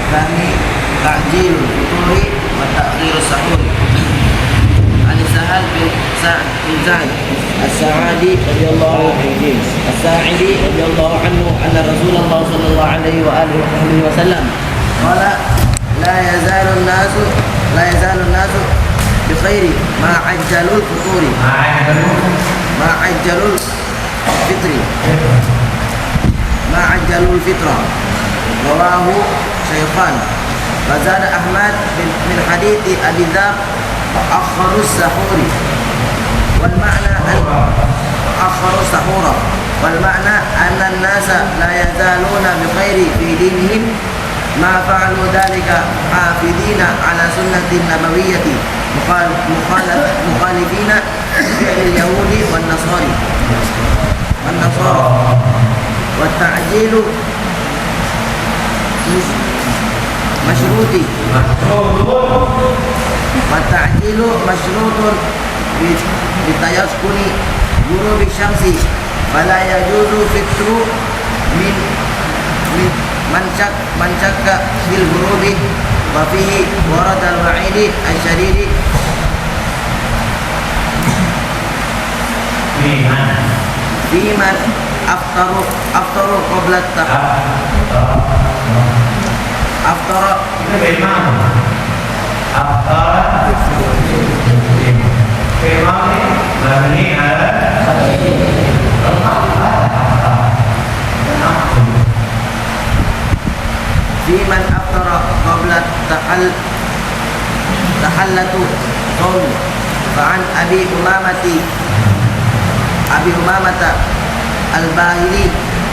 kami ta'jilul futuri wa ta'khirus sahur. An Sahal bin Sa'id As-Sa'idi radhiyallahu anhu anna Rasulullah sallallahu alaihi wa alihi wasallam qala la yazalu an-nasu bi khairi ma ajjalul futuri ma ajjalul fitra rawahu Shaykhan. Wazad Ahmad min hadithi Abi Dzar akharus sahuri wal ma'na akharus sahura wal ma'na anna an-nasa la yazaluna bi khairi fi dinihim ma fa'alu dhalika hafidina ala sunnatin nabawiyyati mukhalifina fi'l yahudi wan nasara wa ta'jilu Ta'jilu masyrutun bitayaskuni ghurubi syamsi fala yajuzu fitru min man syakka bil ghurubi wa fihi warad al wa'idi asyadidi fi man aftaru qabla aftara في من أفطر قبل تحلة صوم. فعن أبي أمامة الباهلي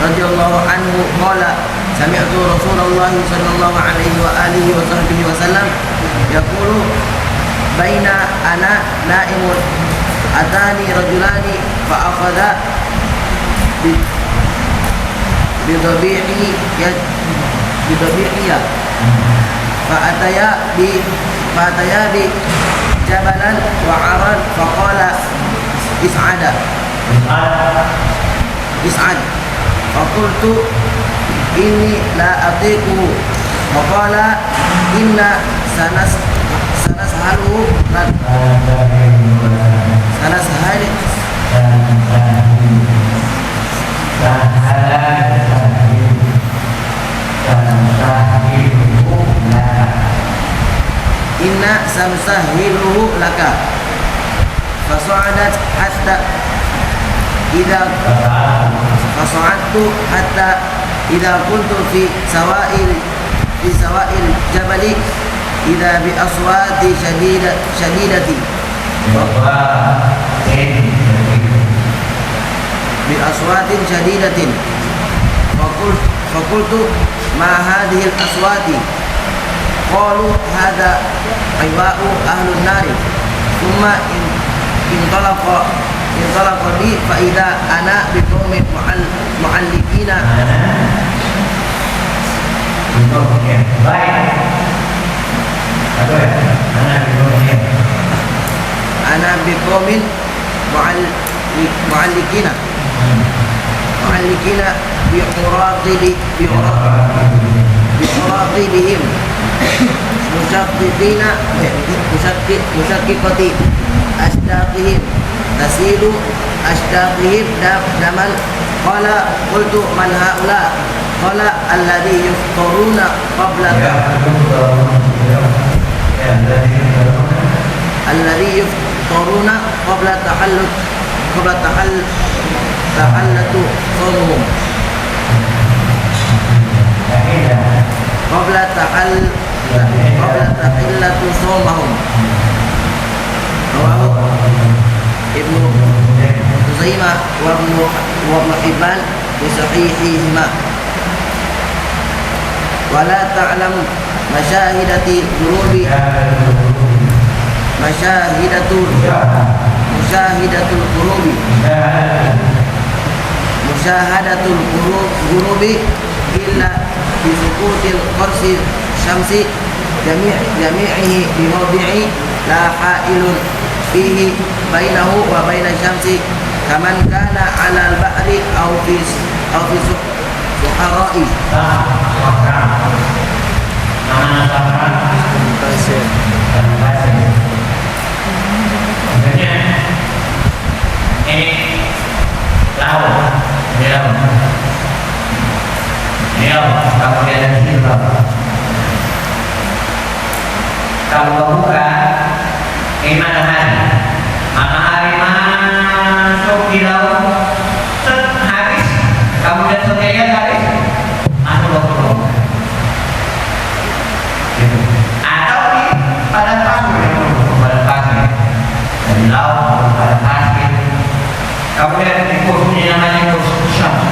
رضي الله عنه قال سمعت رسول الله صلى الله عليه وآله وصحبه وسلم يقول بين أنا نائم أتاني رجلان فأخذا بضبيعي فأتيا بي جبلا وعرا فقال اسعد فقلت إني لا أطيقه فقال إنا سنسهله لك Inna samsahiluhu laka. Fasa'adat hatta idza kuntu fi sawa'il jabali idza bi aswati shadidati bi aswatin shadidatin faqultu ma hadhihi al aswati qalu hadha aywa'u ahlun nari thumma intalaqa li fa idza ana bi qaumin mu'allikina ana bi qaumin mu'allikina bi uraqidihim musyaqqati ashdaqihim tasilu ashdaqihim daman. Qala qultu man haula qala alladhi yufṭiruna qabla tahallatu shaumuhum qabla tahallatu shaumahum. Rawahu Ibnu Huzaimah wa Ibnu Hibban bi sahihihima. Wala ta'lamu masyahidatul qurubi illa bi suqutil qarsi syamsi jami'ihi bi mawdi'i la ha'ilun fihi bainahu wa baina syamsi kaman kana 'ala al-bahri aw fi suhara'i. Iya, kamu lihat dari sini kalau buka matahari masuk di laut, habis kamu lihat surya habis masuk ke laut. Gitu. Atau di pada pasir dari laut pada pasir. Kamu lihat di kurs ini namanya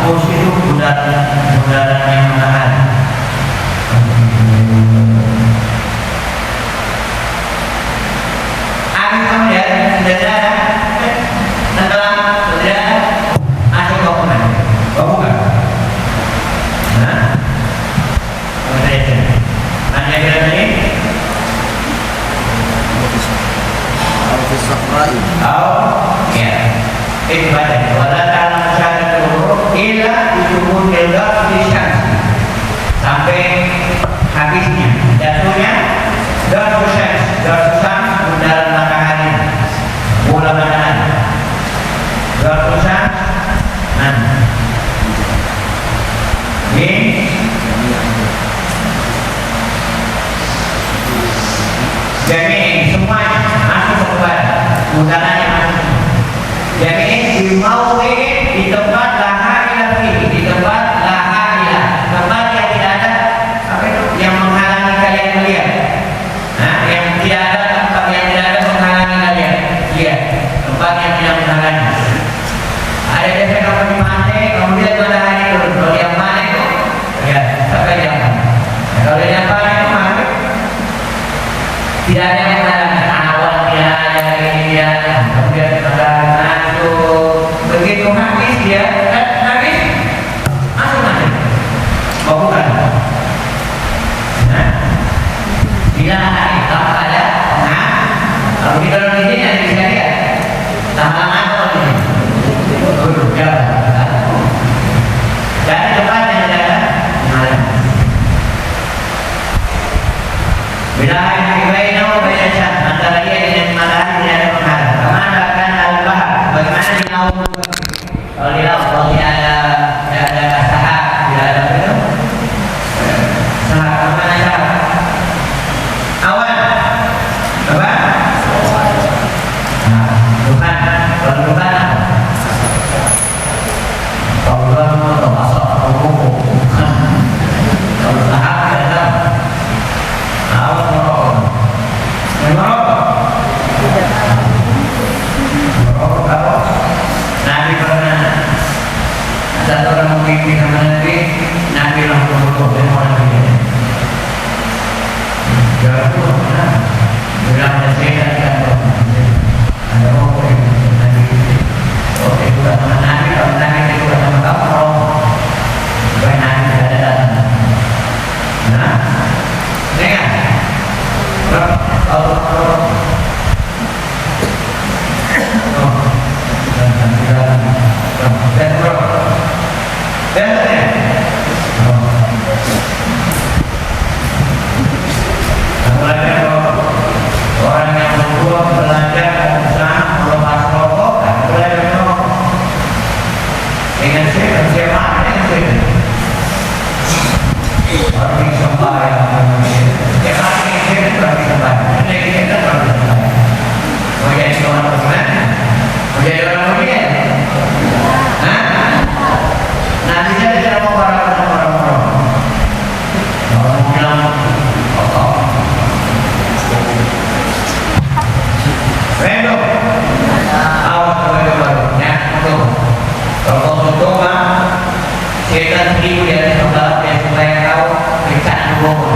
kurs itu udaranya matahari. Kamu lihat sudah ada tenggelam, sudah ada masuk ke mana? Bukan? Nah, mana yang ini? Ya, itu baca. Wala ta'lam syahadatuhu illa bijumudil ghafli syamsi. Sampai habisnya jatuhnya ghaflu syams, bundaran matahari, bola matahari. Ghaflu syams, ini jadi semuanya masuk kepada udaranya masuk. Jadi di tempat di tempat tempat yang tidak ada apa itu yang menghalangi kalian melihat. Nah, yang tidak ada tempat yang tidak ada menghalangi kalian. Iya, tempat yang tidak menghalangi. Ada biasa kamu di pantai, kamu lihat matahari itu. Kalau yang mana itu, ya sampai yang mana. Kalau yang mana itu mana? Tidak ada yang menghalangi. Awan tidak ada, ini tidak ada. Kemudian begitu habis dia habis masuk mana? Bukan. Nah, bila kalau ada, kalau di dalam ini yang bisa lihat tambah apa ini? Jadi tempat yang ada malam. Bila baina wa baina syam antara dia dengan matahari tidak ada penghalang. Kemana akan al-bahar? Bagaimana di laut? Kalau di laut tidak ada sahab, tidak ada apa? Sahab, kemana sahab? Awan, apa? Bukan, kalau bukan apa? Kalau atau masuk kalau sahab tidak tahu. Awan merokok, merokok. Nabi pernah ada orang memimpin sama Nabi langsung berdoa dengan orang lain. Jauh bilang saya kan ada orang yang Nabi oke bukan sama Nabi kalau Nabi itu bukan sama kamu supaya Nabi tidak ada datang. Nah, dengar kalau orang yang membuat belajar usaha melepas rokok dan belajar merokok dengan siapa orang yang sembahyang siapa yang berarti sembahyang kita berarti sembahyang mau jadi orang beriman mau jadi orang beriman nah bisa tidak mau orang bilang Rendo, awak baru-barunya kalau setan seribu di atas kepala supaya kau periksa dulu.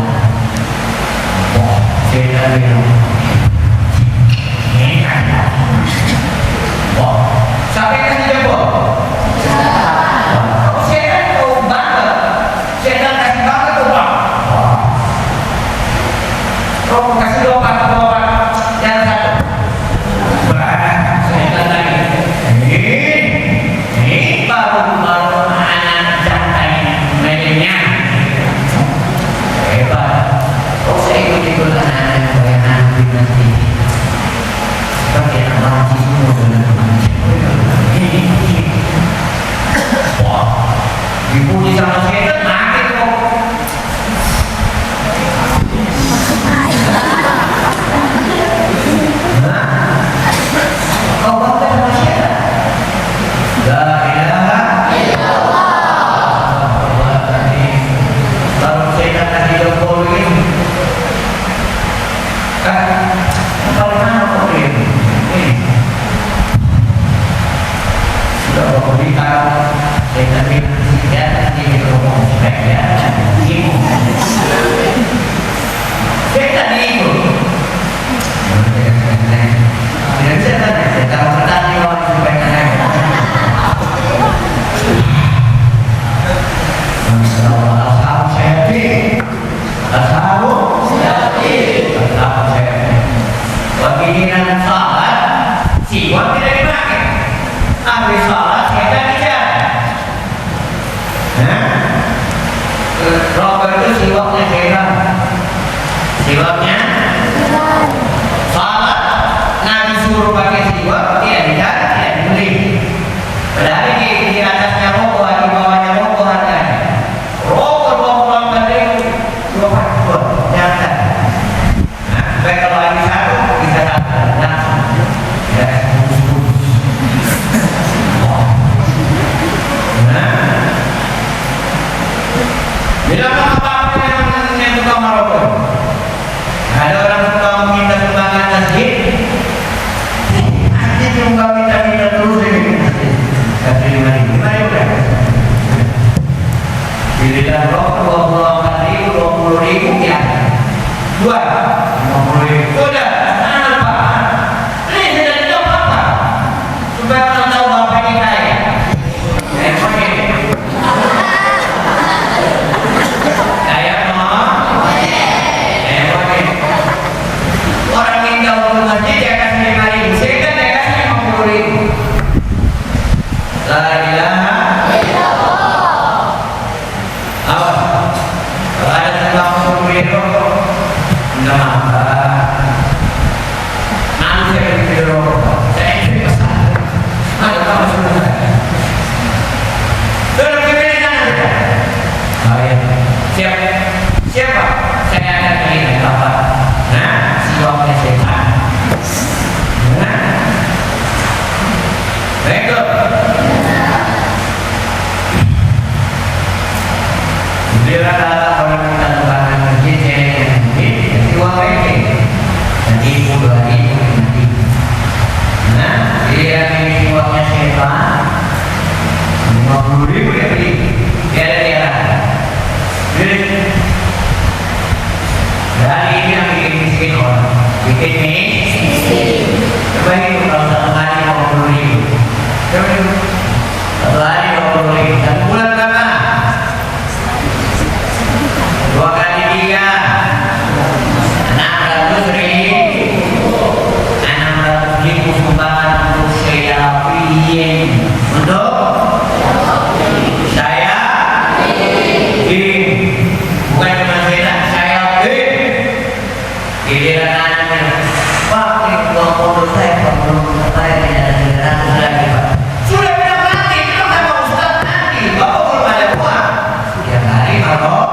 Rokok itu siwaknya setan. Siwaknya salat Nabi suruh pakai siwak, tidak dibeli. Padahal di atasnya rokok, di bawahnya rokok harganya. Rokok 20 balik 24 nyata. Nah, supaya kalau lagi satu bisa satu. Nah, ya. Bila apa yang tukang merokok? Ada orang suka meminta sumbangan masjid. Masjid yang minta terus ini. Kasih 5.000 udah. Bila rokok 20.000 ya. 50.000 sudah. Apa? Ini sudah jauh apa? Supaya orang tahu apa ini kaya. Orang minta untuk masjid dia kasih 5.000, saya kan dia kasih 50.000. La ilaha illallah. Apa? Kalau ada tukang beli rokok, enggak apa. Nanti saya beli rokok, saya ingin pesan. Ada kamu sudah. Sudah pilih sana sudah. Oh ya, siap. Siapa? Saya akan pilih apa? Nah, siwaknya setan. Nah, baiklah. Bila ada orang minta sumbangan masjid, saya yang masjid, siwak ini. Nanti 10 hari nanti. Nah, dia ini siwaknya setan. 50.000 ya beli. Tiada. Beli. Dari ini yang bikin miskin orang. Bikin miskin. Coba itu kalau satu hari 50.000. Coba itu. Satu hari 50.000. Satu bulan berapa? 2 kali 3. 600.000. 600.000 sumbangan untuk Syafi'in. Untuk saya bukan cuma setan, saya giliran anaknya Pak, ini uang pondok saya Pak, belum saya tidak ada 300 lagi Pak. Sudah bilang nanti, itu sama Ustaz nanti Bapak belum ada uang. Setiap hari Bapak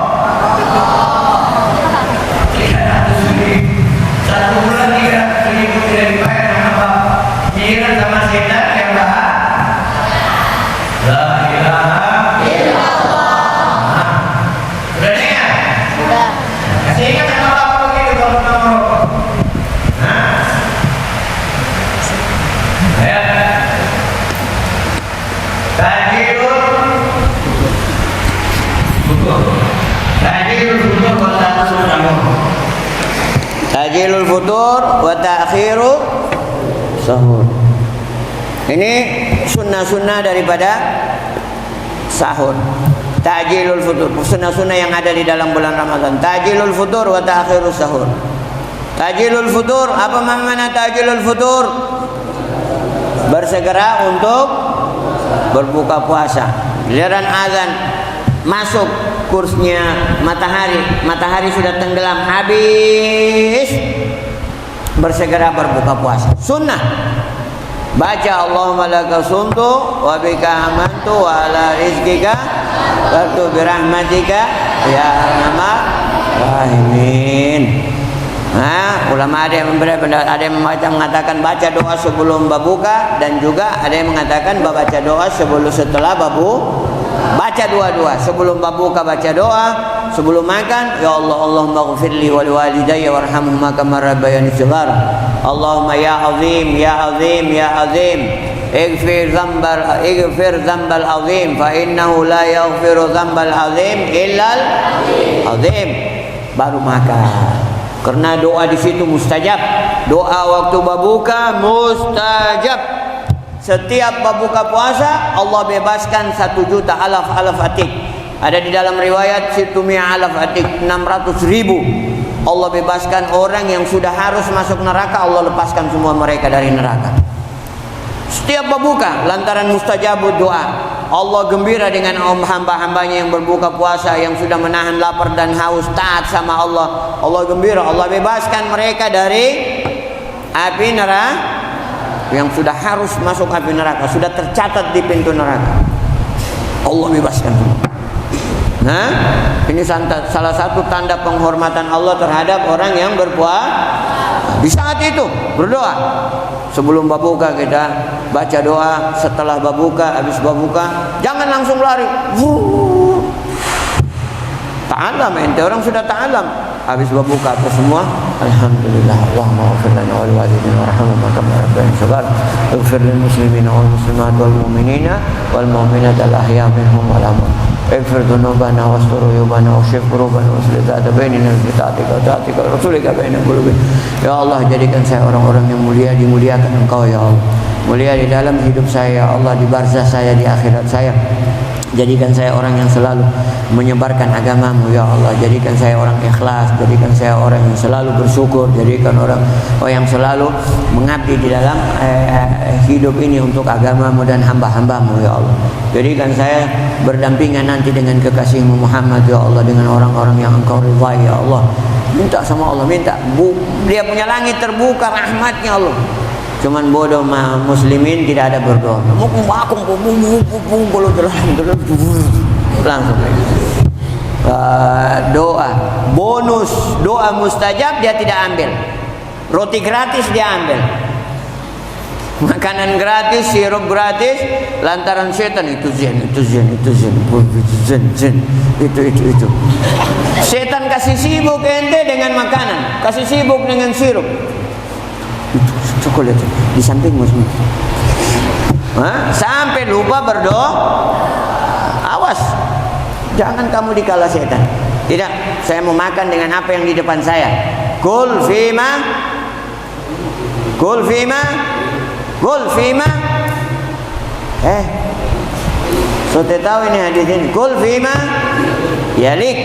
300.000. Satu bulan 300.000 tidak dibayar sama Bapak. Giliran sama setan yang bahas La ilaha illallah. Sudah dengar? Sudah. Kasih ingat sama Bapak begitu kalau kita merokok. Ya. Tajilul futur. Tajilul futur wa ta'khirul sahur. Tajilul futur wa ta'khirul sahur. Ini sunnah-sunnah daripada sahur. Ta'jilul futur, sunnah-sunnah yang ada di dalam bulan Ramadan. Ta'jilul futur wa ta'khirus sahur. Ta'jilul futur, apa makna ta'jilul futur? Bersegera untuk berbuka puasa. Giliran azan masuk kursnya matahari sudah tenggelam habis, bersegera berbuka puasa. Sunnah. Baca Allahumma laka sumtu wa bika amantu wa ala rizkika wa birahmatika ya arhamar rahimin. Nah, ulama ada yang mengatakan baca doa sebelum berbuka, dan juga ada yang mengatakan baca doa setelah baca dua-dua. Sebelum berbuka baca doa, sebelum makan ya Allah, Allahumma ighfirli wa liwalidayya warhamhuma kama rabbayani shighara. Allahumma ya azim ya azim ya azim ighfir dzambal azim fa innahu la yaghfiru dzambal azim illal azim. Baru makan. Karena doa di situ mustajab. Doa waktu berbuka mustajab. Setiap berbuka puasa Allah bebaskan 1 juta alaf atik. Ada di dalam riwayat situmi'a alaf atik, 600.000. Allah bebaskan orang yang sudah harus masuk neraka, Allah lepaskan semua mereka dari neraka. Setiap berbuka lantaran mustajabud doa. Allah gembira dengan hamba-hambanya yang berbuka puasa, yang sudah menahan lapar dan haus, taat sama Allah. Allah gembira, Allah bebaskan mereka dari api neraka, yang sudah harus masuk api neraka, sudah tercatat di pintu neraka. Allah bebaskan. Nah, ini salah satu tanda penghormatan Allah terhadap orang yang berpuasa. Di saat itu berdoa. Sebelum berbuka kita baca doa, setelah berbuka, habis berbuka jangan langsung lari. Ta'alam, ente orang sudah ta'alam. Habis berbuka apa semua? Alhamdulillah, Allahumma ighfir lana wa liwalidina warhamhum kama rabbayana shaghira. Ighfir lil muslimina wal muslimat wal mu'minina wal mu'minat al ahya minhum wal amwat. Ighfir dhunubana wastur uyubana wasyif qurubana waslih dzata bainina bi ta'atika wa ta'atika rasulika baina qulubina. Ya Allah, jadikan saya orang-orang yang mulia, dimuliakan Engkau ya Allah. Mulia di dalam hidup saya ya Allah, di barzah saya, di akhirat saya. Jadikan saya orang yang selalu menyebarkan agamamu ya Allah. Jadikan saya orang ikhlas. Jadikan saya orang yang selalu bersyukur. Jadikan orang yang selalu mengabdi di dalam hidup ini untuk agamamu dan hamba-hambamu ya Allah. Jadikan saya berdampingan nanti dengan kekasihmu Muhammad ya Allah, dengan orang-orang yang Engkau ridhai ya Allah. Minta sama Allah, minta. Dia punya langit terbuka rahmatnya Allah. Cuman bodoh muslimin tidak ada berdoa. Langsung doa bonus, doa mustajab dia tidak ambil. Roti gratis dia ambil. Makanan gratis, sirup gratis, lantaran setan itu zen. Itu. Setan kasih sibuk ente dengan makanan, kasih sibuk dengan sirup. Itu coklat di sampingmu semua. Sampai lupa berdoa. Awas, jangan kamu dikala setan. Tidak, saya mau makan dengan apa yang di depan saya. Kul fima. Sudah tahu ini hadis ini. Kul fima yalik.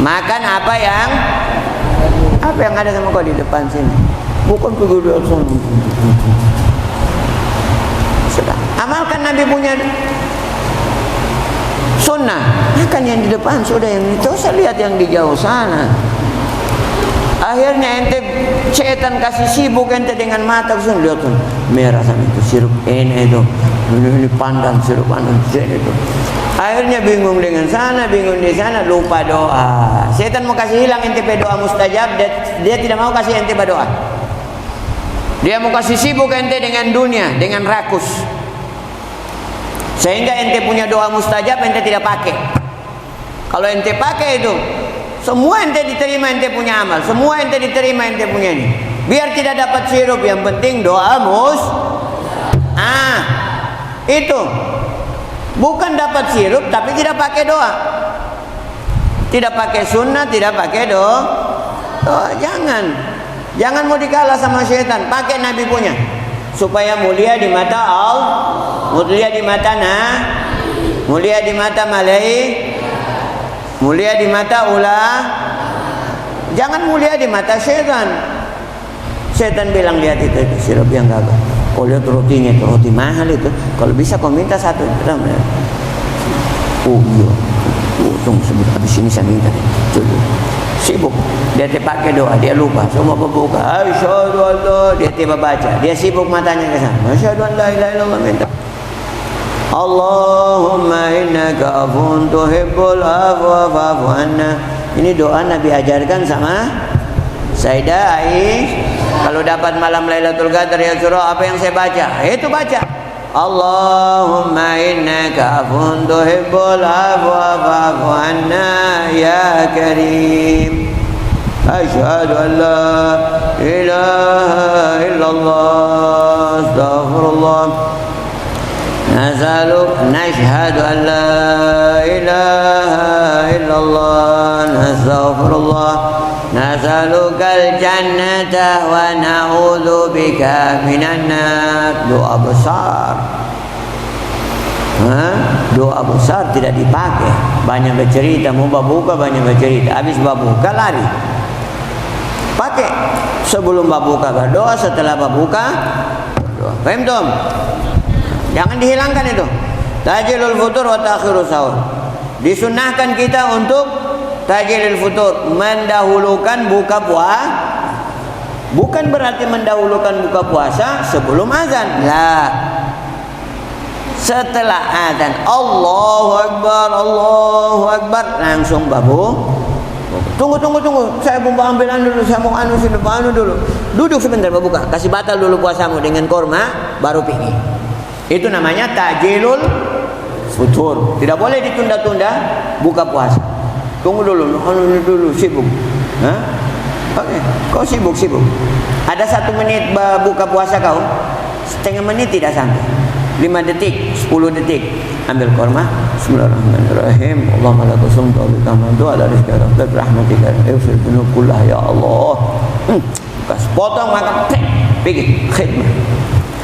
Makan apa yang ada sama kau di depan sini. Bukan pergi di atas. Sudah. Amalkan Nabi punya sunnah. Makan yang di depan sudah, yang itu saya lihat yang di jauh sana. Akhirnya ente setan kasih sibuk ente dengan mata sun, lihat tuh merah sama itu sirup ini itu. Ini pandan sirup pandan itu. Akhirnya bingung dengan sana, bingung di sana, lupa doa. Setan mau kasih hilang ente berdoa mustajab, dia tidak mau kasih ente berdoa. Dia mau kasih sibuk ente dengan dunia, dengan rakus. Sehingga ente punya doa mustajab ente tidak pakai. Kalau ente pakai itu, semua ente diterima, ente punya amal. Semua ente diterima, ente punya ini. Biar tidak dapat sirup, yang penting doa itu. Bukan dapat sirup tapi tidak pakai doa. Tidak pakai sunnah, tidak pakai doa. Jangan mau dikalah sama syaitan. Pakai Nabi punya, supaya mulia di mata Allah, mulia di mata mulia di mata malaikat, mulia di mata jangan mulia di mata syaitan. Syaitan bilang, lihat itu sirup yang gagal. Kau lihat rotinya, itu roti mahal itu. Kalau bisa kau minta satu. Oh iya. Tunggu sebentar, habis ini saya minta. Sibuk. Dia pakai doa, dia lupa. Semua berbuka. Asyhadu an la, dia tiba baca. Dia sibuk matanya ke sana. Asyhadu an la ilaha illallah, minta. Allahumma innaka afuwun tuhibbul afwa fa'fu anna. Ini doa Nabi ajarkan sama Sayyidah Aisyah. Kalau dapat malam Lailatul Qadar ya surah, apa yang saya baca? Itu baca. Allahumma innaka afuwun tuhibbul afwa fa'fu anna ya karim. Asyhadu an la ilaha illallah, astaghfirullah. Nashhadu an la ilaha illallah, nastaghfirullah. Nas'alukal jannata wa na'udzu bika minan nar. Doa besar. Doa besar tidak dipakai. Banyak bercerita, mau berbuka banyak bercerita. Habis berbuka lari. Pakai sebelum berbuka berdoa, setelah berbuka berdoa. Paham, Tom? Jangan dihilangkan itu. Ta'jilul futur wa ta'khirus sahur. Disunnahkan kita untuk ta'jilul futur, mendahulukan buka puasa. Bukan berarti mendahulukan buka puasa sebelum azan. Lah. Setelah azan, Allahu Akbar, langsung babu. Tunggu. Saya mau ambil dulu, saya mau anu dulu. Duduk sebentar berbuka. Kasih batal dulu puasamu dengan kurma, baru pergi. Itu namanya ta'jilul futur. Tidak boleh ditunda-tunda buka puasa. Tunggu dulu, sibuk. Hah? Oke, kau sibuk. Ada 1 menit buka puasa kau, setengah menit tidak sampai. 5 detik, 10 detik. Ambil kurma. Bismillahirrahmanirrahim. Allahumma laka sumtu wa bika amantu ala rizqika wa rahmatika ighfir dzunub kullah ya Allah. Kas potong makan, pergi khidmah.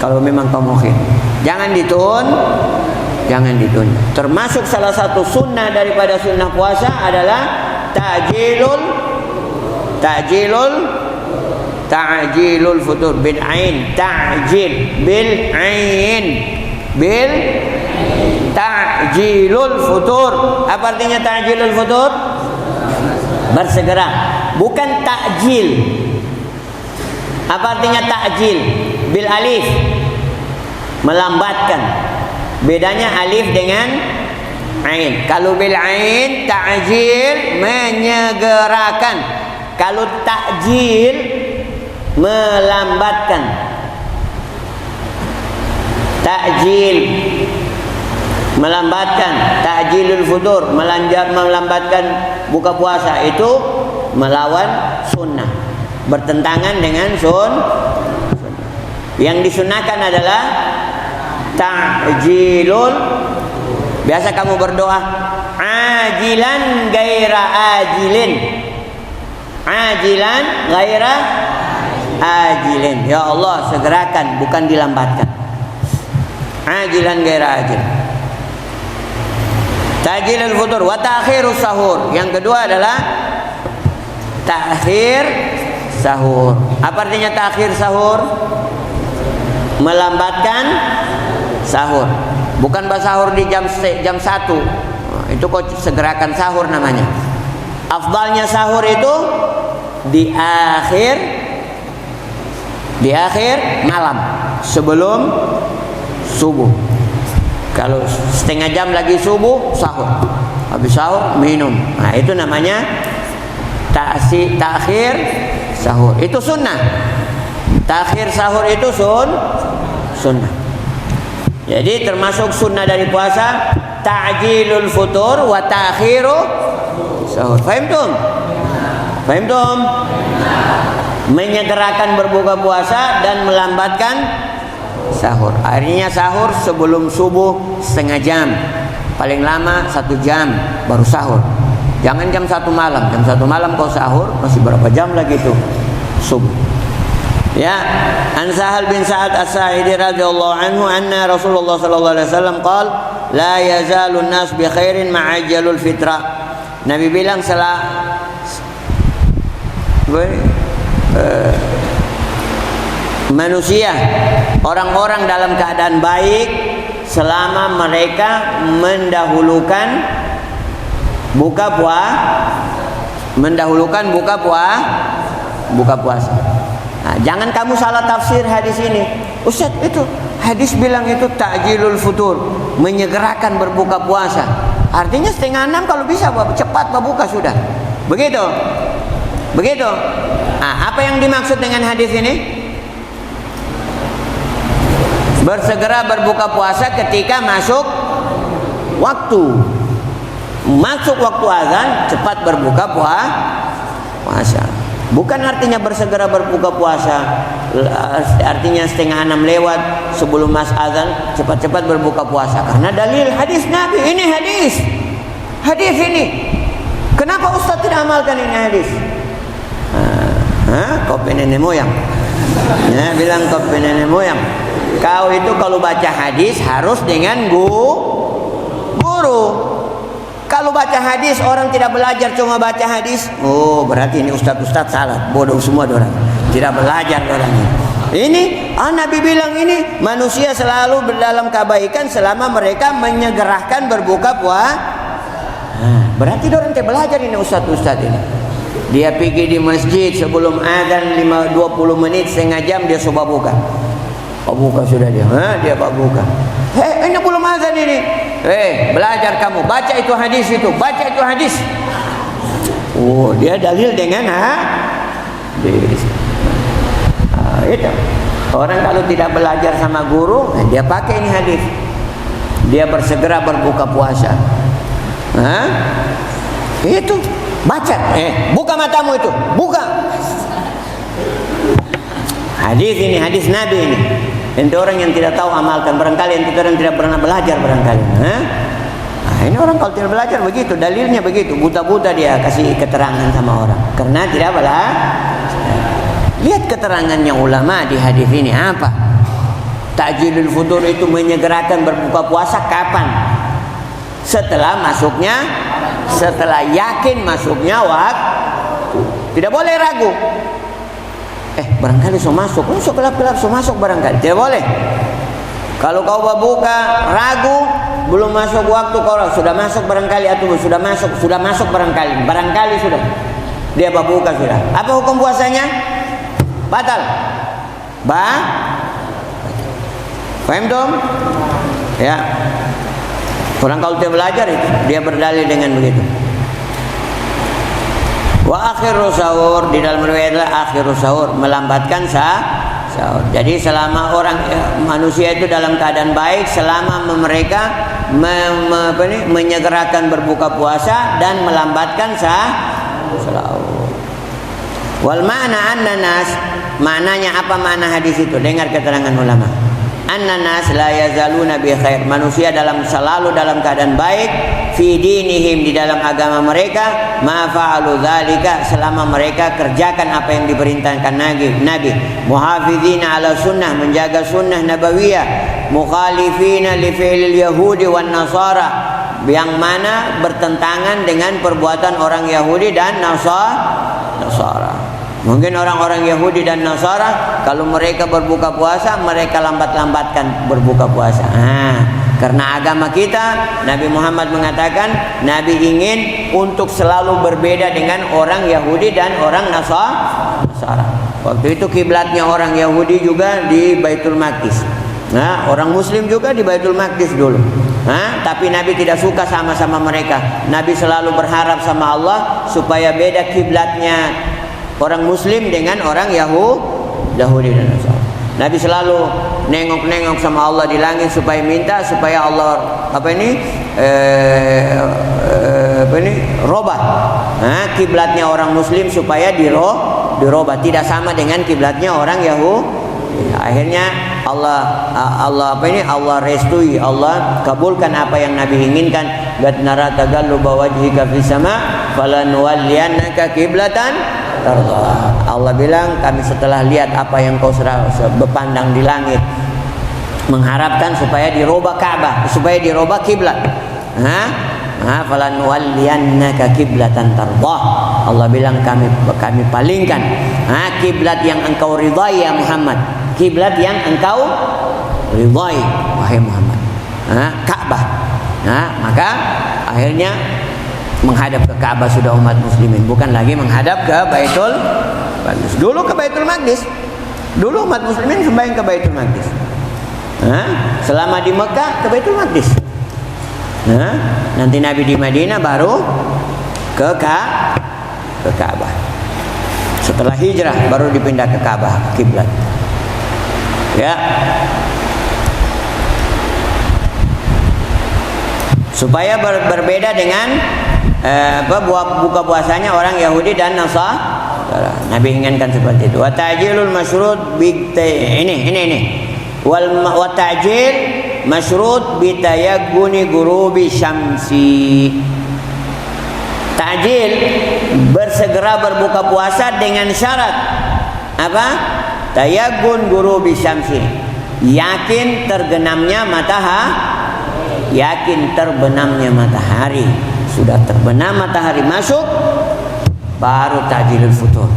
Kalau memang kau mau khidmah, jangan ditunda. Termasuk salah satu sunnah daripada sunnah puasa adalah ta'jilul futur bil ain. Ta'jil bil ain. Ta'jilul futur. Apa artinya ta'jilul futur? Bersegera, bukan ta'jil. Apa artinya ta'jil? Bil alif, melambatkan. Bedanya alif dengan ain. Kalau bil ain ta'jil, menyegerakan. Kalau ta'jil, melambatkan. Ta'jil, melambatkan. Ta'jilul futur, melambatkan buka puasa, itu melawan sunnah, bertentangan dengan sunnah. Yang disunahkan adalah ta'jilul. Biasa kamu berdoa ajilan gaira ajilin. Ajilan gaira ajilin. Ya Allah, segerakan, bukan dilambatkan. Ajilan gaira ajil. Ta'jilul futur wa ta'khirus sahur. Yang kedua adalah ta'khir sahur. Apa artinya ta'khir sahur? Melambatkan sahur. Bukan sahur di jam 1. Itu kok segerakan sahur namanya. Afdalnya sahur itu di akhir malam sebelum subuh. Kalau setengah jam lagi subuh, sahur. Habis sahur minum. Nah, itu namanya ta'khir sahur. Itu sunnah. Ta'khir sahur itu sunnah. Jadi termasuk sunnah dari puasa ta'jilul futur wa ta'khiru sahur. Fahimtum? Menyegerakan berbuka puasa dan melambatkan sahur. Akhirnya sahur sebelum subuh setengah jam, paling lama 1 jam baru sahur. Jangan jam 1 malam. Jam 1 malam kau sahur, masih berapa jam lagi itu subuh. Ya, An Sahal bin Sa'ad As-Sa'idi radhiyallahu anhu anna Rasulullah sallallahu alaihi wasallam qala la yazalu an-nas bi khairin ma'ajjalul fitra. Nabi bilang manusia, orang-orang dalam keadaan baik selama mereka mendahulukan buka puasa. Nah, jangan kamu salah tafsir hadis ini. Ustaz, itu hadis bilang itu ta'jilul futur, menyegerakan berbuka puasa. Artinya 5:30 kalau bisa cepat berbuka sudah. Begitu. Nah, apa yang dimaksud dengan hadis ini? Bersegera berbuka puasa ketika masuk waktu. Masuk waktu azan, cepat berbuka puasa. Bukan artinya bersegera berbuka puasa, artinya 5:30 lewat sebelum mas azan cepat-cepat berbuka puasa. Karena dalil hadis Nabi, ini hadis ini. Kenapa Ustaz tidak amalkan ini hadis? Kopi nenek moyang. Ya, bilang kopi nenek moyang. Kau itu kalau baca hadis harus dengan guru. Kalau baca hadis orang tidak belajar, cuma baca hadis, oh berarti ini ustaz salah, bodoh semua orang. Tidak belajar orang ini. Ini Nabi bilang ini manusia selalu dalam kebaikan selama mereka menyegerakan berbuka puasa. Berarti orang teh belajar ini ustaz ini. Dia pergi di masjid sebelum azan 20 menit setengah jam dia coba buka. Buka sudah dia. Dia buka. Ini belum azan ini. Belajar kamu, baca itu hadis itu, baca itu hadis. Dia dalil dengan hadis. Itu. Orang kalau tidak belajar sama guru, dia pakai ini hadis. Dia bersegera berbuka puasa. Itu baca. Buka matamu itu, buka. Hadis ini, hadis Nabi ini. Ente orang yang tidak tahu amalkan, barangkali ente orang tidak pernah belajar barangkali. Ini orang kalau tidak belajar begitu, dalilnya begitu, buta-buta dia kasih keterangan sama orang. Karena tidak belajar. Lihat keterangannya ulama di hadis ini apa? Ta'jilul futur itu menyegerakan berbuka puasa kapan? Setelah yakin masuknya waktu. Tidak boleh ragu. Barangkali masuk gelap-gelap masuk barangkali. Tidak boleh. Kalau kau buka ragu, belum masuk waktu, kau sudah masuk barangkali atau sudah masuk barangkali sudah. Dia buka sudah. Apa hukum puasanya? Batal. Paham dong? Ya. Orang kalau dia belajar itu, dia berdalil dengan begitu. Wa akhiru sahur, di dalam riwayat akhiru sahur, melambatkan sahur. Jadi selama orang manusia itu dalam keadaan baik, selama mereka menyegerakan berbuka puasa dan melambatkan sahur. Wal ma'na annanas, maknanya apa makna hadis itu? Dengar keterangan ulama. Annanas la yazaluna bi khair, manusia selalu dalam keadaan baik fi dinihim, di dalam agama mereka, ma fa'alu dzalika, selama mereka kerjakan apa yang diperintahkan Nabi. Muhafizina ala sunnah, menjaga sunnah nabawiyah, mukhalifina li fi'lil yahudi wan nasara, yang mana bertentangan dengan perbuatan orang Yahudi dan Nasara. Mungkin orang-orang Yahudi dan Nasara kalau mereka berbuka puasa, mereka lambat-lambatkan berbuka puasa. Karena agama kita, Nabi Muhammad mengatakan Nabi ingin untuk selalu berbeda dengan orang Yahudi dan orang Nasara. Waktu itu kiblatnya orang Yahudi juga di Baitul Maqdis. Orang Muslim juga di Baitul Maqdis dulu. Tapi Nabi tidak suka sama-sama mereka. Nabi selalu berharap sama Allah supaya beda kiblatnya orang Muslim dengan orang Yahudi dan Nasara. Nabi selalu nengok-nengok sama Allah di langit supaya minta supaya Allah robah kiblatnya orang Muslim supaya dirobah tidak sama dengan kiblatnya orang Yahudi. Akhirnya Allah restui, Allah kabulkan apa yang Nabi inginkan. Qad nara tagalluba wajhika fis sama falanuwalliyannaka qiblatan tardah. Allah bilang, kami setelah lihat apa yang kau berpandang di langit, mengharapkan supaya dirubah Ka'bah, supaya dirubah kiblat. Falanuwalliyannaka qiblatan tardah. Allah bilang kami palingkan kiblat yang engkau ridai ya Muhammad, kiblat yang engkau ridai wahai Muhammad, Ka'bah. Maka akhirnya menghadap ke Ka'bah sudah umat muslimin, bukan lagi menghadap ke Baitul Maqdis. Dulu ke Baitul Maqdis. Dulu umat muslimin sembahyang ke Baitul Maqdis. Selama di Mekah ke Baitul Maqdis. Nanti Nabi di Madinah baru ke Ka'bah. Setelah hijrah baru dipindah ke Ka'bah kiblat. Ya. Supaya berbeda dengan buka puasanya orang Yahudi dan Nasara. Nabi inginkan seperti itu. Wa ta'jilul masyrut ini. Wa ta'jil masyrut bi tayagguni ghurubi syamsi. Ta'jil bersegera berbuka puasa dengan syarat apa? Tayaggun ghurubi syamsi. Yakin terbenamnya matahari. Sudah terbenam matahari masuk, baru ta'jilul futur.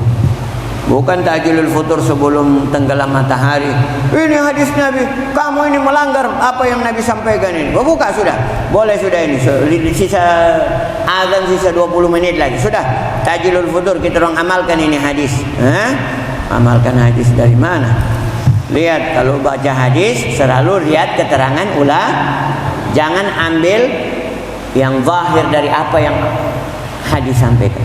Bukan ta'jilul futur sebelum tenggelam matahari. Ini hadis Nabi, kamu ini melanggar apa yang Nabi sampaikan ini. Buka sudah. Boleh sudah ini. Sisa azan sisa 20 menit lagi. Sudah. Ta'jilul futur kita orang amalkan ini hadis. Amalkan hadis dari mana? Lihat kalau baca hadis selalu lihat keterangan ulama. Jangan ambil yang zahir dari apa yang hadis sampaikan.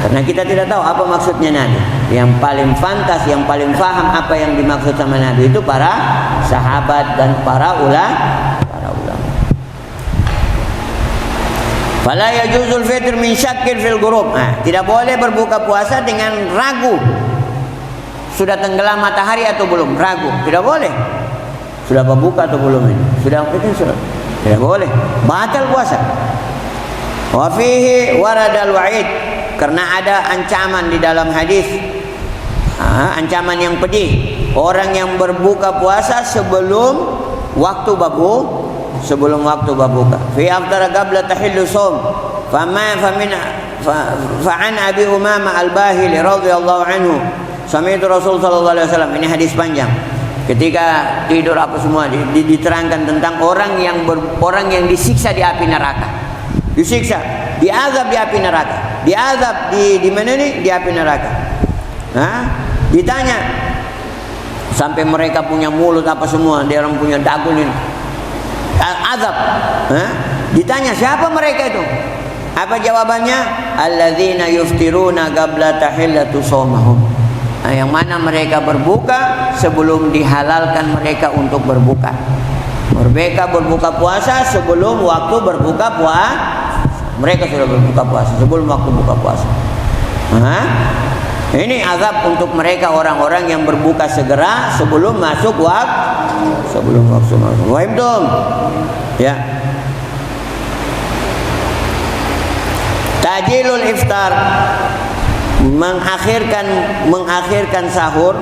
Karena kita tidak tahu apa maksudnya Nabi. Yang paling pantas, yang paling faham apa yang dimaksud sama Nabi itu para sahabat dan para ulama. Fala yajuzul fitr min syakkin fil ghurub. Tidak boleh berbuka puasa dengan ragu. Sudah tenggelam matahari atau belum? Ragu. Tidak boleh. Sudah berbuka atau belum ini? Sudah sudah. Tidak boleh. Batal puasa. Wa fihi waradal wa'id, karena ada ancaman di dalam hadis. Ancaman yang pedih. Orang yang berbuka puasa sebelum waktu berbuka. Fi aftara qabla tahillu shaum. Fa'an Abi Umamah Al-Bahili radhiyallahu anhu. Sami'tu Rasul sallallahu alaihi wasallam. Ini hadis panjang. Ketika tidur apa semua diterangkan tentang orang yang disiksa di api neraka. Disiksa, diazab di api neraka. Diazab di mana nih? Di api neraka. Ditanya sampai mereka punya mulut apa semua, dia orang punya dagu ini. Azab. Ditanya siapa mereka itu? Apa jawabannya? Alladzina yuftiruna qabla tahillatu shaumahum. Yang mana mereka berbuka sebelum dihalalkan mereka untuk berbuka. Mereka berbuka puasa sebelum waktu berbuka puasa. Mereka sudah berbuka puasa sebelum waktu buka puasa. Ini azab untuk mereka orang-orang yang berbuka segera sebelum masuk waktu. Wahim dong. Ya. Tajilul iftar, mengakhirkan sahur.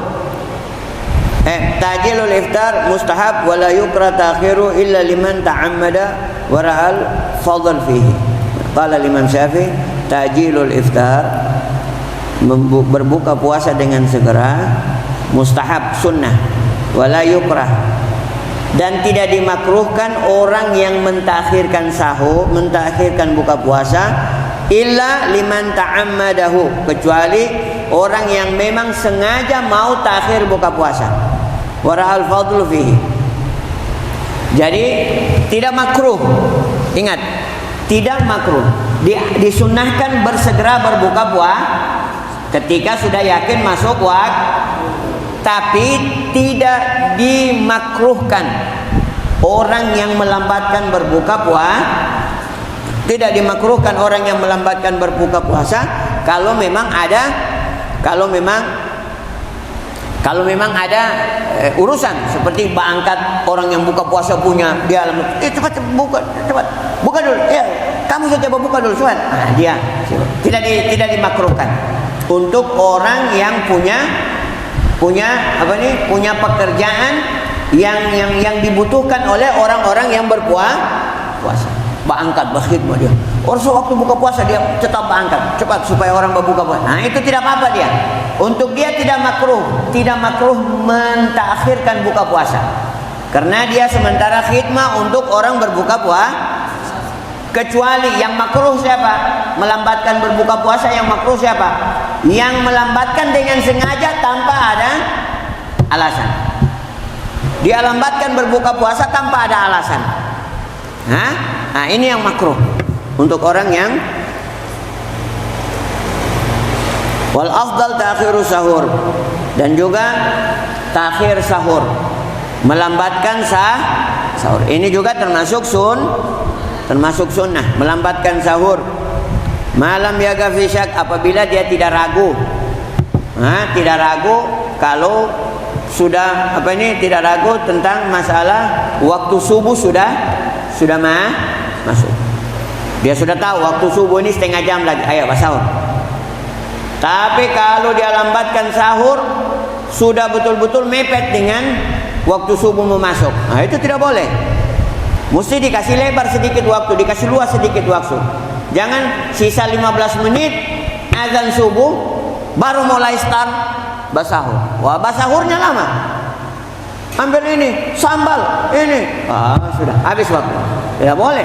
Tajilul iftar mustahab wala yukra ta'khiru illa liman ta'ammada wa ra'al fadl fihi. Qala Imam Syafi'i, tajilul iftar, berbuka puasa dengan segera, mustahab, sunnah, wala yukrah, dan tidak dimakruhkan orang yang mentakhirkan sahur, mentakhirkan buka puasa, illa liman ta'ammadahu, kecuali orang yang memang sengaja mau takhir buka puasa. Warahal fadlu fihi. Jadi tidak makruh. Ingat, tidak makruh. Disunnahkan bersegera berbuka puasa ketika sudah yakin masuk waktu. Tapi tidak dimakruhkan orang yang melambatkan berbuka puasa. Tidak dimakruhkan orang yang melambatkan berbuka puasa kalau memang ada urusan seperti angkat orang yang buka puasa punya dia cepat buka dulu ya, kamu saja buka dulu cepat. Dia tidak dimakruhkan untuk orang yang punya pekerjaan yang dibutuhkan oleh orang-orang yang berpuasa. Angkat berkhidmat dia. Orang waktu buka puasa dia tetap angkat cepat supaya orang berbuka puasa. Itu tidak apa-apa dia. Untuk dia tidak makruh mentakhirkan buka puasa. Karena dia sementara khidmah untuk orang berbuka puasa. Kecuali yang makruh siapa? Melambatkan berbuka puasa yang makruh siapa? Yang melambatkan dengan sengaja tanpa ada alasan. Dia lambatkan berbuka puasa tanpa ada alasan. Ini yang makruh untuk orang yang wal afdal ta'khiru sahur, dan juga takhir sahur, melambatkan sahur. Ini juga termasuk sunnah, melambatkan sahur. Malam yaga fi syak, apabila dia tidak ragu. Tidak ragu kalau sudah tidak ragu tentang masalah waktu subuh sudah masuk. Dia sudah tahu waktu subuh ini setengah jam lagi, ayo sahur. Tapi kalau dia lambatkan sahur, sudah betul-betul mepet dengan waktu subuh mau masuk. Itu tidak boleh. Mesti dikasih lebar sedikit waktu, dikasih luas sedikit waktu. Jangan sisa 15 menit azan subuh, baru mulai start basahur. Wah, basahurnya lama. Ambil ini, sambal, ini. Sudah habis waktu. Tidak boleh.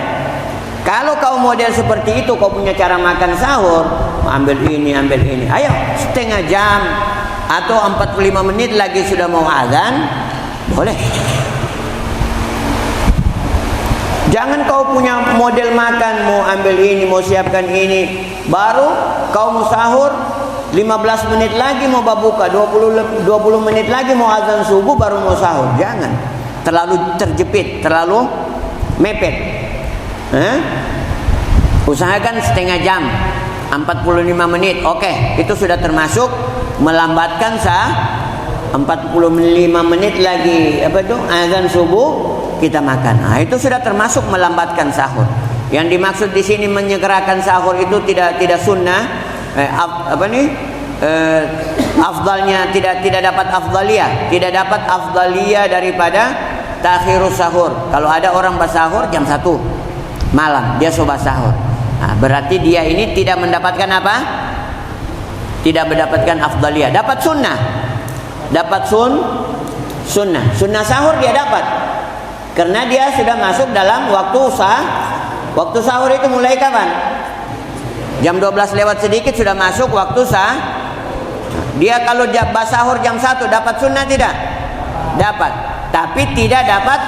Kalau kau model seperti itu, kau punya cara makan sahur, ambil ini, ambil ini. Ayo, setengah jam atau 45 menit lagi sudah mau azan, boleh. Jangan kau punya model makan, mau ambil ini, mau siapkan ini, baru kau mau sahur, 15 menit lagi mau berbuka, 20 menit lagi mau azan subuh baru mau sahur. Jangan. Terlalu terjepit, terlalu mepet. Usahakan setengah jam, 45 menit. Oke, itu sudah termasuk melambatkan 45 menit lagi azan subuh kita makan. Itu sudah termasuk melambatkan sahur. Yang dimaksud di sini menyegerakan sahur itu tidak sunnah. Afdalnya tidak dapat afdaliyah daripada takhirus sahur. Kalau ada orang bersahur jam 1 malam, dia coba sahur. Berarti dia ini tidak mendapatkan apa? Tidak mendapatkan afdaliyah. Dapat sunnah. Dapat sunnah. Sunnah sahur dia dapat. Karena dia sudah masuk dalam waktu Waktu sahur itu mulai kapan? Jam 12 lewat sedikit sudah masuk waktu Dia kalau sahur jam 1 dapat sunnah tidak? Dapat. Tapi tidak dapat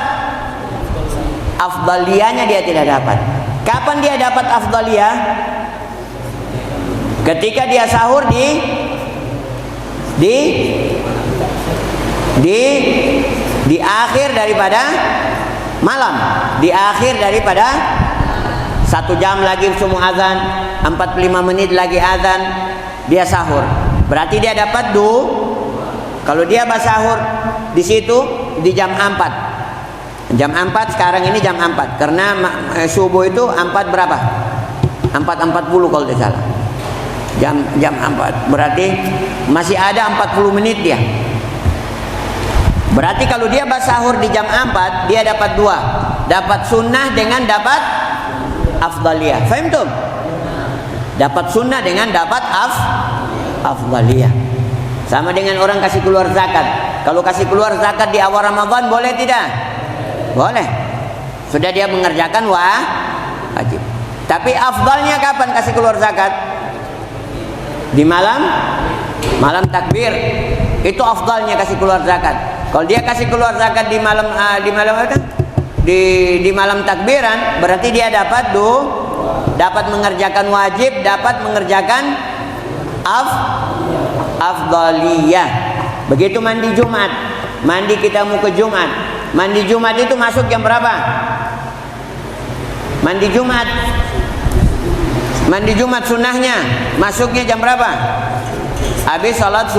afdaliyahnya, dia tidak dapat. Kapan dia dapat afdaliyah? Ketika dia sahur di akhir daripada malam, di akhir daripada 1 jam lagi semua azan, 45 menit lagi azan, dia sahur. Berarti dia dapat kalau dia bersahur di situ di jam 4. Jam 4 sekarang ini jam 4. Karena subuh itu 4 berapa? 4.40 kalau tidak salah. Jam 4. Berarti masih ada 40 menit dia. Berarti kalau dia bersahur di jam 4, dia dapat 2. Dapat sunnah dengan dapat afdaliyah. Faham tuh? Dapat sunnah dengan dapat afdaliyah. Sama dengan orang kasih keluar zakat. Kalau kasih keluar zakat di awal Ramadan boleh tidak? Boleh. Sudah dia mengerjakan wajib. Tapi afdalnya kapan kasih keluar zakat? Di malam takbir. Itu afdalnya kasih keluar zakat. Kalau dia kasih keluar zakat di malam di malam takbiran, berarti dia dapat mengerjakan wajib, dapat mengerjakan afdaliyah. Begitu mandi Jumat. Mandi kita mau ke Jumat. Mandi Jumat itu masuk jam berapa? Mandi Jumat sunnahnya masuknya jam berapa? Habis salat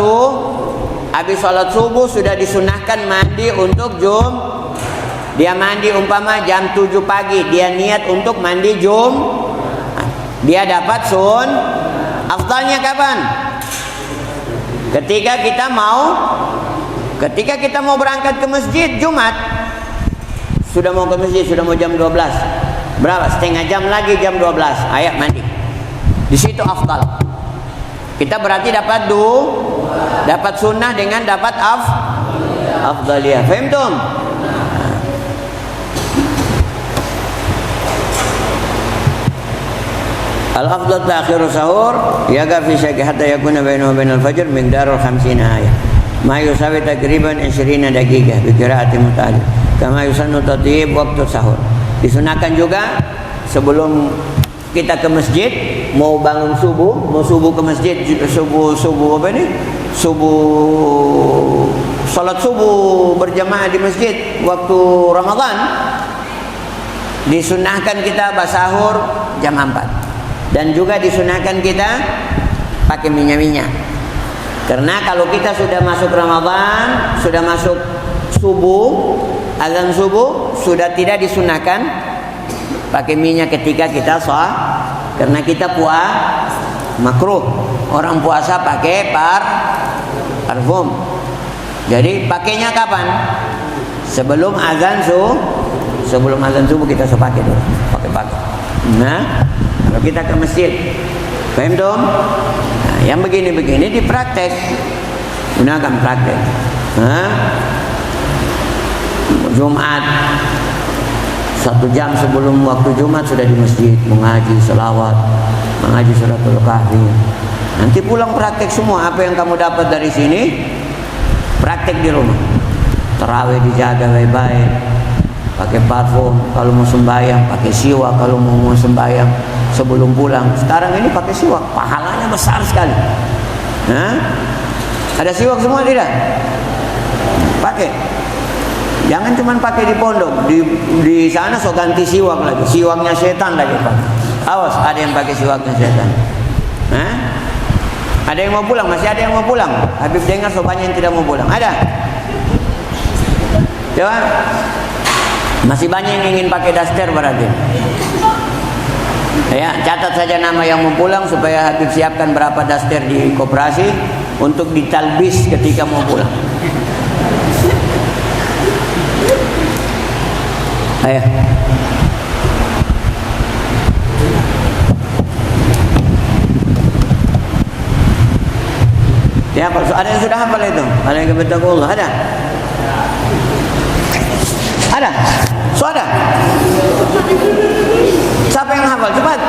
subuh sudah disunahkan mandi untuk dia mandi umpama jam 7 pagi, dia niat untuk mandi dia dapat afdalnya kapan? Ketika kita mau berangkat ke masjid Jumat, sudah mau ke masjid, sudah mau jam 12. Berapa? Setengah jam lagi jam 12. Ayo mandi. Di situ afdal. Kita berarti dapat sunnah dengan dapat afdaliyah. Faham tum? Al-afdal ta'khirus sahur yaga fi syaki hatta yakuna bainahu wa bainal fajr miqdarul 50 ayat. Ma yusawi takriban 20 daqiqah bi qira'ati muta'addid. Kama yusannu tatib waktu sahur. Disunahkan juga sebelum kita ke masjid, mau bangun subuh, mau subuh ke masjid, subuh salat subuh berjamaah di masjid waktu Ramadan, disunahkan kita bersahur jam 4. Dan juga disunahkan kita pakai minyak. Karena kalau kita sudah masuk Ramadan, sudah masuk subuh, azan subuh, sudah tidak disunahkan pakai minyak ketika kita karena kita makruh. Orang puasa pakai parfum. Jadi pakainya kapan? Sebelum azan subuh kita pakai dulu. Pakai. Nah, kalau kita ke masjid, paham dong? Nah, yang begini-begini dipraktek. Gunakan praktek. Jumat 1 jam sebelum waktu Jumat sudah di masjid mengaji selawat, mengaji suratul kahfi. Nanti pulang praktek semua apa yang kamu dapat dari sini, praktek di rumah. Tarawih dijaga baik-baik, pakai parfum kalau mau sembahyang, pakai siwak kalau mau sembahyang sebelum pulang. Sekarang ini pakai siwak, pahalanya besar sekali. Ada siwak semua tidak? Pakai. Jangan cuma pakai di pondok, di sana so ganti siwak lagi, siwaknya setan lagi Pak. Awas, ada yang pakai siwaknya setan. Ada yang mau pulang, masih ada yang mau pulang. Habib dengar so banyak yang tidak mau pulang. Ada? Coba. Masih banyak yang ingin pakai daster berarti. Ya, catat saja nama yang mau pulang supaya Habib siapkan berapa daster di koperasi untuk ditalbis ketika mau pulang. Ayo. Ya, ada yang sudah hafal itu? Ada yang kebetulan ada? Ada? So ada? Siapa yang hafal? Cepat.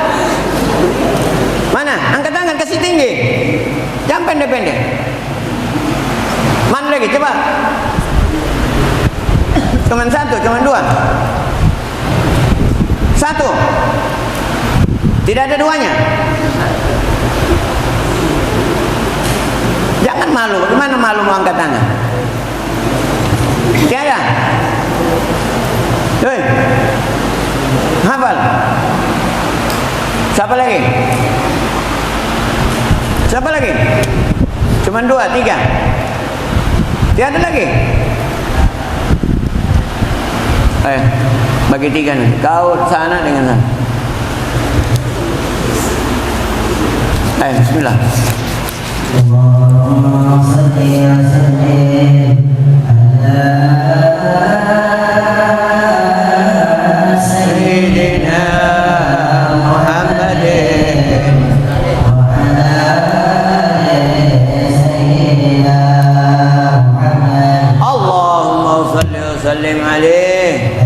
Mana? Angkat tangan, kasih tinggi. Jangan pendek-pendek. Mana lagi? Coba. Cuman 1, cuman 2. 1. Tidak ada 2-nya. Jangan malu. Bagaimana malu mau angkat tangan? Tiada. Hei. Hafal. Siapa lagi? Siapa lagi? Cuman 2, 3. Tiada lagi. Bagi 3 nih. Kau sana dengan sana. Bismillah. Allahumma salli wa sallim ala sayyidina Muhammadin wa ala ali sayyidina Muhammad. Allahumma salli wa sallim alaihi.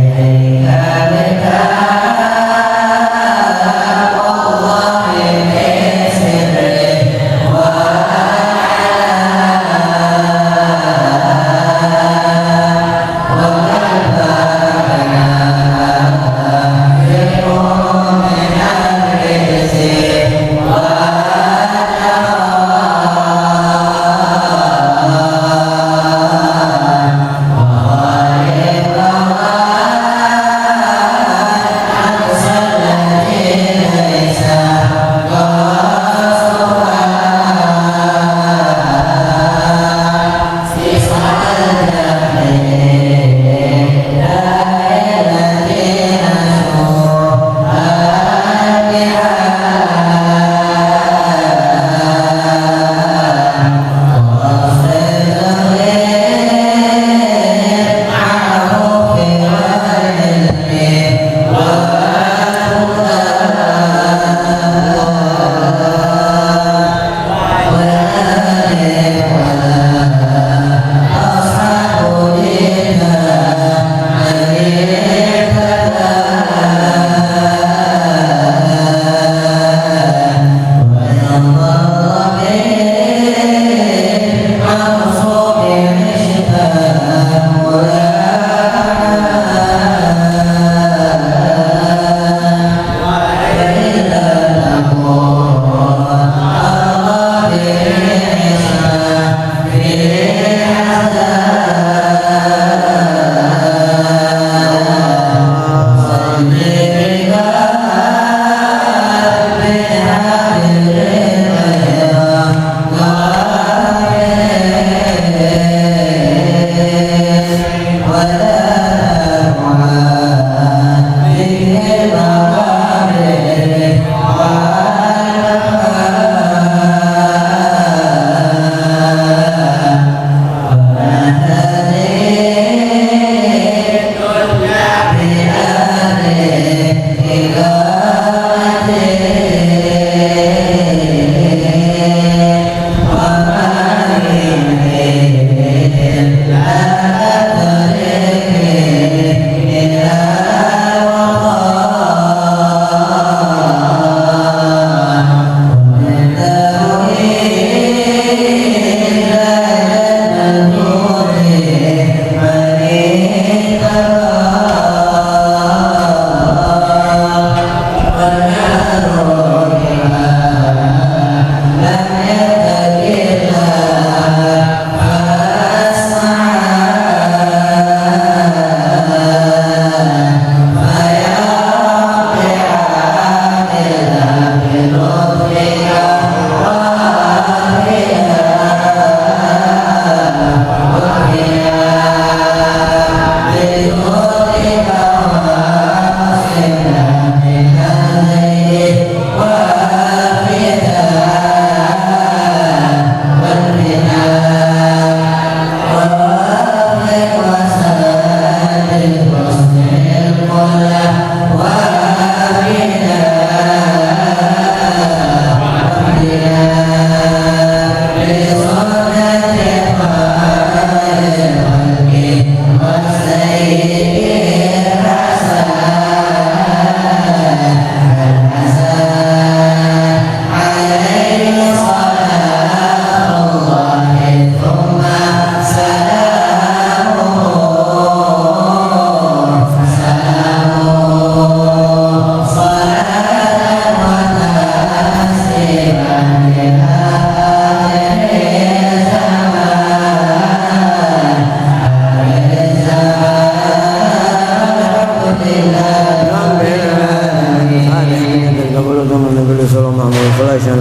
Sallallahu alaihi wa sallam.